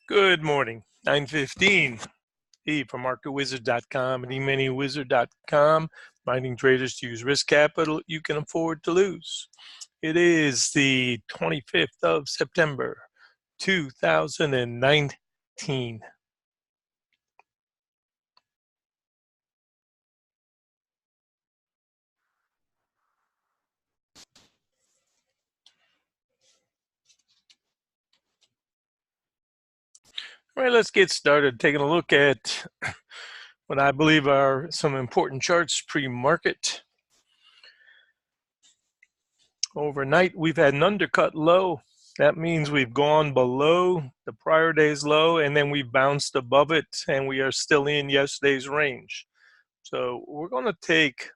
Good morning, 9:15. E from MarketWizard.com and eManyWizard.com, reminding traders to use risk capital you can afford to lose. It is the 25th of September, 2019. All right, let's get started taking a look at what I believe are some important charts pre-market. Overnight, we've had an undercut low. That means we've gone below the prior day's low, and then we've bounced above it, and we are still in yesterday's range. So we're going to take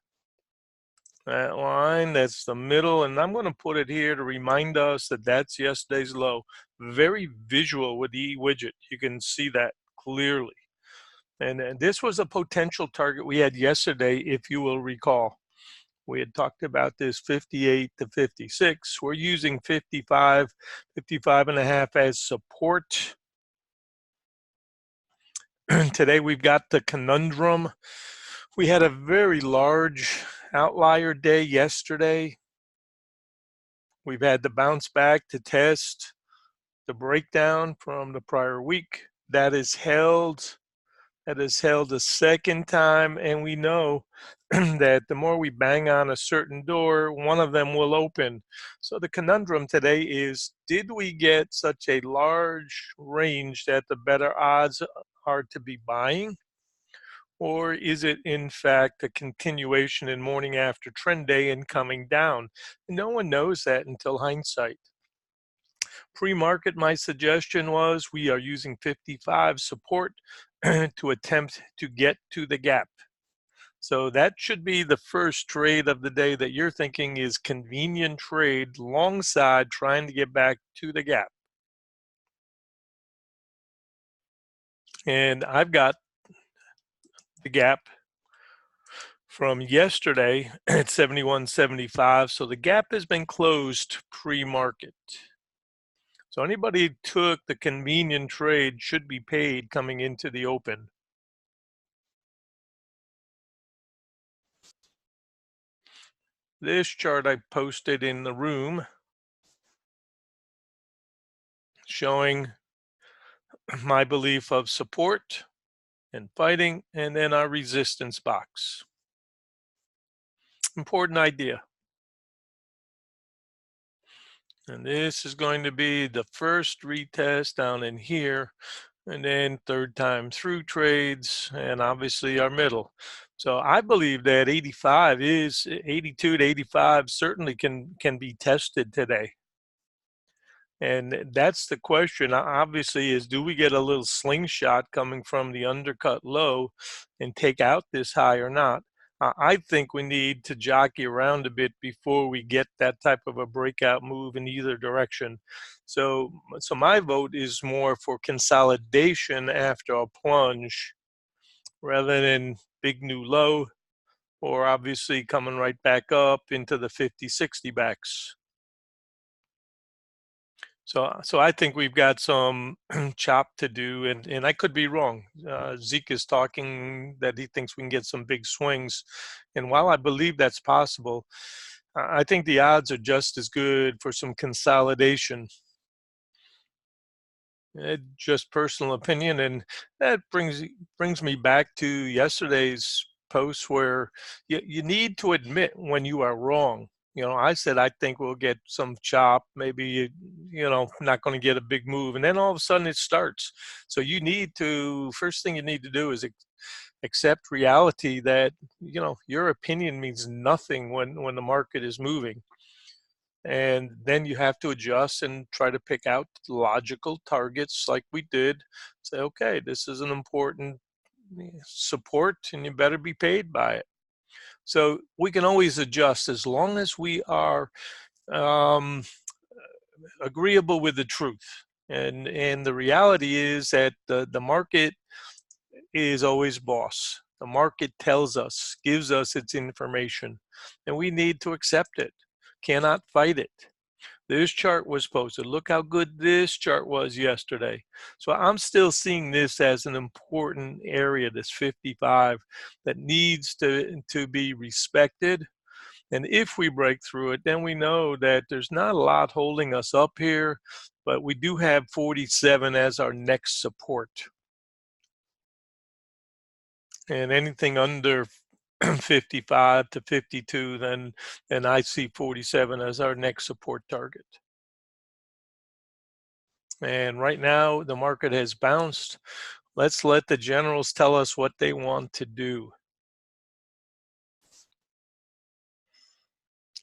that line, that's the middle, and I'm going to put it here to remind us that that's yesterday's low. Very visual with the widget. You can see that clearly. And this was a potential target we had yesterday, if you will recall. We had talked about this 58 to 56. We're using 55, 55 and a half as support. Today we've got the conundrum. We had a very large outlier day yesterday. We've had the bounce back to test the breakdown from the prior week. That is held a second time, and we know that the more we bang on a certain door, one of them will open. So the conundrum today is, did we get such a large range that the better odds are to be buying? Or is it in fact a continuation in morning after trend day and coming down? No one knows that until hindsight. Pre-market, my suggestion was we are using 55 support to attempt to get to the gap. So that should be the first trade of the day that you're thinking is convenient trade, long side, trying to get back to the gap. And I've got the gap from yesterday at 71.75. So the gap has been closed pre-market. So anybody who took the convenient trade should be paid coming into the open. This chart I posted in the room showing my belief of support and fighting, and then our resistance box. Important idea. And this is going to be the first retest down in here, and then third time through trades, and obviously our middle. So I believe that 82 to 85 certainly can be tested today. And that's the question, obviously, is do we get a little slingshot coming from the undercut low and take out this high or not? I think we need to jockey around a bit before we get that type of a breakout move in either direction. So my vote is more for consolidation after a plunge rather than big new low, or obviously coming right back up into the 50-60 backs. So I think we've got some chop to do, and I could be wrong. Zeke is talking that he thinks we can get some big swings, and while I believe that's possible, I think the odds are just as good for some consolidation. Just personal opinion, and that brings me back to yesterday's post where you need to admit when you are wrong. I said I think we'll get some chop, maybe not going to get a big move, and then all of a sudden it starts. So you need to, first thing you need to do is accept reality that your opinion means nothing when the market is moving. And then you have to adjust and try to pick out logical targets like we did. Say, okay, this is an important support and you better be paid by it. So we can always adjust as long as we are agreeable with the truth. And the reality is that the market is always boss. The market tells us, gives us its information, and we need to accept it. Cannot fight it. This chart was posted. Look how good this chart was yesterday. So I'm still seeing this as an important area, this 55, that needs to be respected. And if we break through it, then we know that there's not a lot holding us up here, but we do have 47 as our next support. And anything under 55 to 52, then I see 47 as our next support target. And right now, the market has bounced. Let's let the generals tell us what they want to do.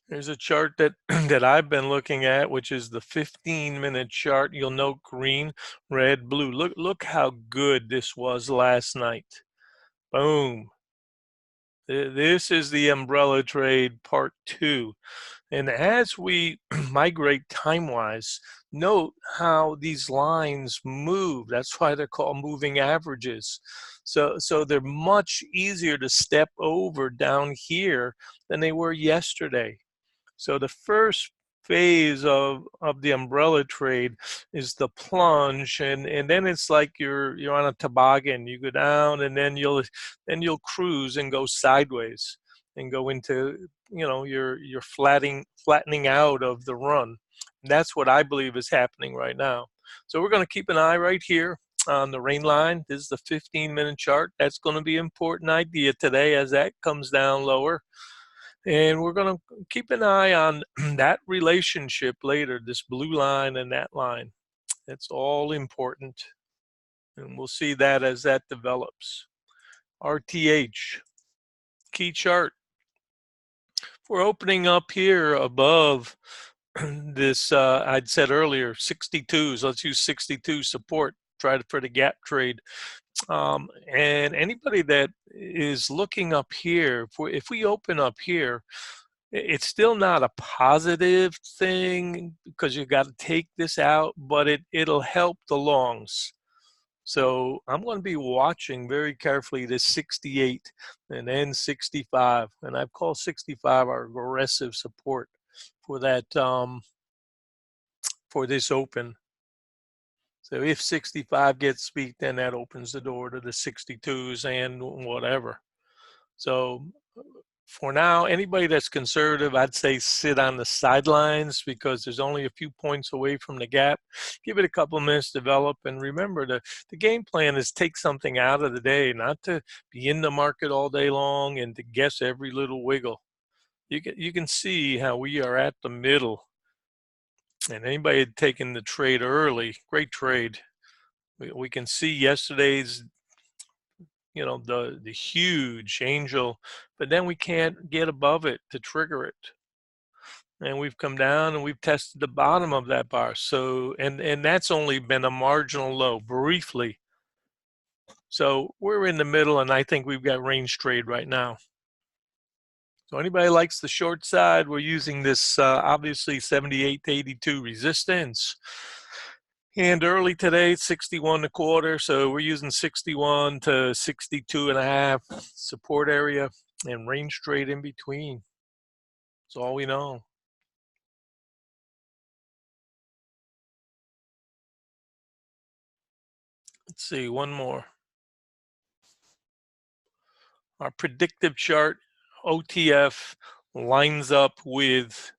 There's a chart that that I've been looking at, which is the 15-minute chart. You'll note green, red, blue. Look how good this was last night. Boom. This is the umbrella trade part 2. And as we migrate time-wise, note how these lines move. That's why they're called moving averages. So they're much easier to step over down here than they were yesterday. So the first phase of the umbrella trade is the plunge, and then it's like you're on a toboggan. You go down, and then you'll cruise and go sideways and go into, you know, you're flattening out of the run. And that's what I believe is happening right now. So we're going to keep an eye right here on the rain line. This is the 15-minute chart. That's going to be an important idea today as that comes down lower. And we're going to keep an eye on that relationship later, this blue line and that line. It's all important. And we'll see that as that develops. RTH, key chart. We're opening up here above this, I'd said earlier, 62s. Let's use 62 support, try for the gap trade. And anybody that is looking up here, if we open up here, it's still not a positive thing because you got to take this out, but it'll help the longs. So I'm going to be watching very carefully this 68 and then 65, and I've called 65 our aggressive support for that for this open. So if 65 gets beat, then that opens the door to the 62s and whatever. So for now, anybody that's conservative, I'd say sit on the sidelines because there's only a few points away from the gap. Give it a couple of minutes to develop. And remember, the game plan is take something out of the day, not to be in the market all day long and to guess every little wiggle. You can see how we are at the middle. And anybody had taken the trade early, great trade. We can see yesterday's, you know, the huge angel, but then we can't get above it to trigger it. And we've come down and we've tested the bottom of that bar. So, and that's only been a marginal low briefly. So we're in the middle, and I think we've got range trade right now. So anybody likes the short side, we're using this obviously 78 to 82 resistance. And early today, 61.25. So we're using 61 to 62.5 support area and range trade in between. That's all we know. Let's see, one more. Our predictive chart, OTF, lines up with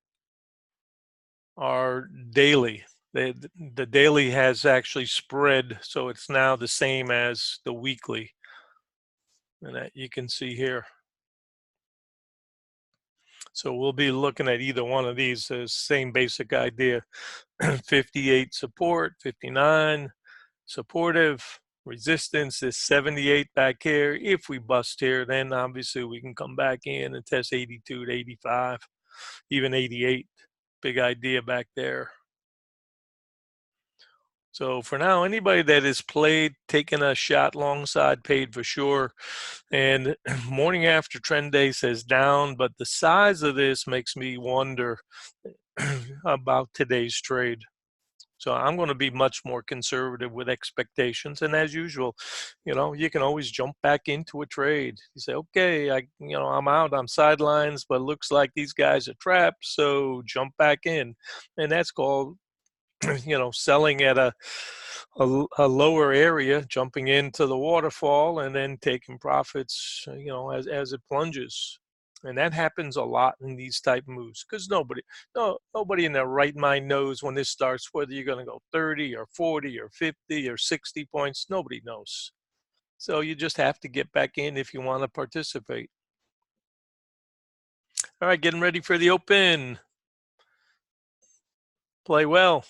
our daily. The daily has actually spread, so it's now the same as the weekly. And that you can see here. So we'll be looking at either one of these, same basic idea. 58 support, 59 supportive, resistance is 78 back here. If we bust here, then obviously we can come back in and test 82 to 85, even 88. Big idea back there. So for now, anybody that has played, taken a shot long side, paid for sure. And morning after trend day says down, but the size of this makes me wonder about today's trade. So I'm going to be much more conservative with expectations. And as usual, you can always jump back into a trade. You say, okay, I'm out on sidelines, but it looks like these guys are trapped. So jump back in. And that's called, selling at a lower area, jumping into the waterfall and then taking profits, as it plunges. And that happens a lot in these type moves because nobody in their right mind knows when this starts whether you're going to go 30 or 40 or 50 or 60 points. Nobody knows. So you just have to get back in if you want to participate. All right, getting ready for the open. Play well.